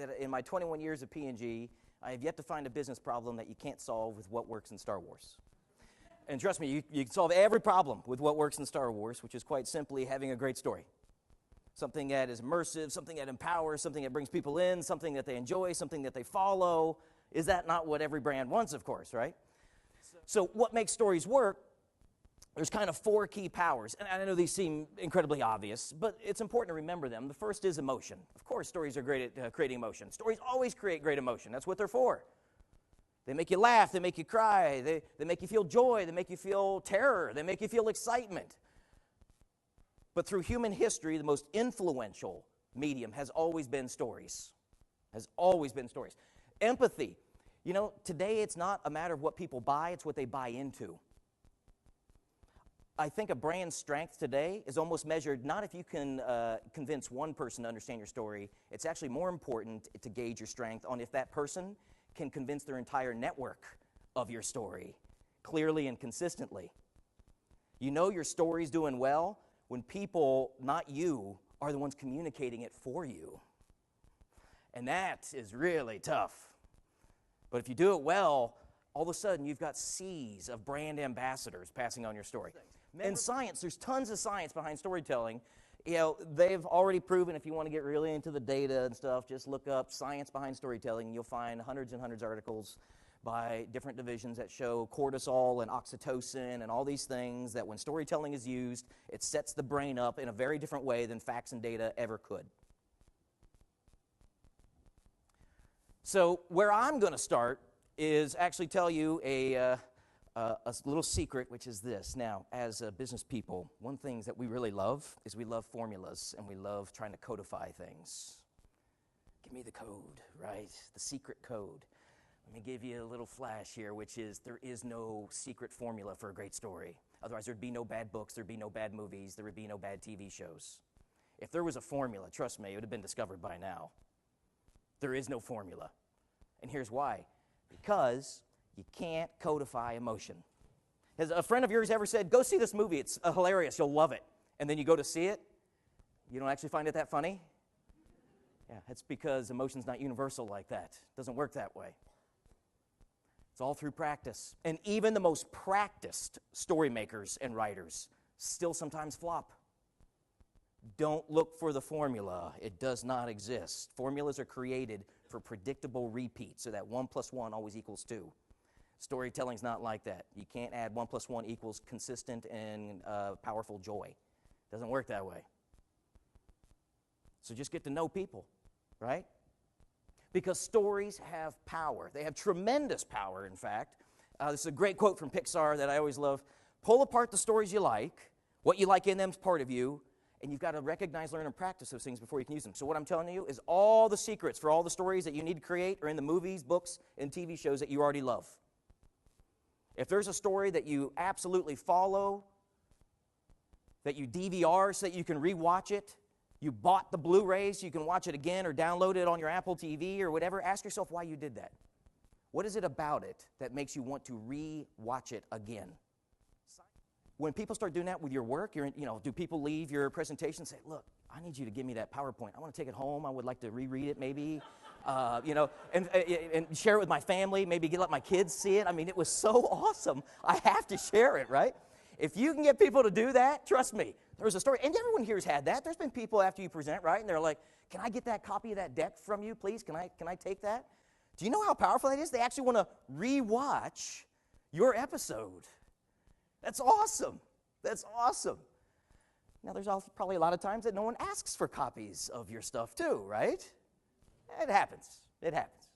that in my 21 years of P&G, I have yet to find a business problem that you can't solve with what works in Star Wars. And trust me, you can solve every problem with what works in Star Wars, which is quite simply having a great story. Something that is immersive, something that empowers, something that brings people in, something that they enjoy, something that they follow. Is that not what every brand wants, of course, right? So what makes stories work? There's kind of 4 key powers, and I know these seem incredibly obvious, but it's important to remember them. The first is emotion. Of course, stories are great at creating emotion. Stories always create great emotion. That's what they're for. They make you laugh, they make you cry, they make you feel joy, they make you feel terror, they make you feel excitement. But through human history, the most influential medium has always been stories. Has always been stories. Empathy. You know, today it's not a matter of what people buy, it's what they buy into. I think a brand's strength today is almost measured not if you can convince one person to understand your story. It's actually more important to gauge your strength on if that person can convince their entire network of your story clearly and consistently. You know your story's doing well when people, not you, are the ones communicating it for you. And that is really tough. But if you do it well, all of a sudden you've got seas of brand ambassadors passing on your story. In science, there's tons of science behind storytelling. You know, they've already proven, if you want to get really into the data and stuff, just look up science behind storytelling, and you'll find hundreds and hundreds of articles by different divisions that show cortisol and oxytocin and all these things that when storytelling is used, it sets the brain up in a very different way than facts and data ever could. So where I'm going to start is actually tell you a little secret, which is this. Now, as business people, one thing that we really love is we love formulas, and we love trying to codify things. Give me the code, right? The secret code. Let me give you a little flash here, which is there is no secret formula for a great story. Otherwise, there'd be no bad books, there'd be no bad movies, there would be no bad TV shows. If there was a formula, trust me, it would have been discovered by now. There is no formula. And here's why. Because you can't codify emotion. Has a friend of yours ever said, go see this movie, it's hilarious, you'll love it. And then you go to see it, you don't actually find it that funny? Yeah, it's because emotion's not universal like that. It doesn't work that way. It's all through practice. And even the most practiced story makers and writers still sometimes flop. Don't look for the formula. It does not exist. Formulas are created for predictable repeat, so that 1 + 1 always equals 2. Storytelling's not like that. You can't add 1 + 1 equals consistent and powerful joy. It doesn't work that way. So just get to know people, right? Because stories have power. They have tremendous power, in fact. This is a great quote from Pixar that I always love. Pull apart the stories you like. What you like in them is part of you. And you've got to recognize, learn, and practice those things before you can use them. So what I'm telling you is all the secrets for all the stories that you need to create are in the movies, books, and TV shows that you already love. If there's a story that you absolutely follow, that you DVR so that you can rewatch it, you bought the Blu-rays so you can watch it again or download it on your Apple TV or whatever, ask yourself why you did that. What is it about it that makes you want to re-watch it again? When people start doing that with your work, do people leave your presentation and say, look, I need you to give me that PowerPoint. I want to take it home. I would like to reread it maybe, and share it with my family, maybe let my kids see it. I mean, it was so awesome. I have to share it, right? If you can get people to do that, trust me, there was a story, and everyone here has had that. There's been people after you present, right, and they're like, can I get that copy of that deck from you, please? Can I take that? Do you know how powerful that is? They actually want to rewatch your episode. That's awesome. That's awesome. Now, there's also probably a lot of times that no one asks for copies of your stuff too, right? It happens. It happens.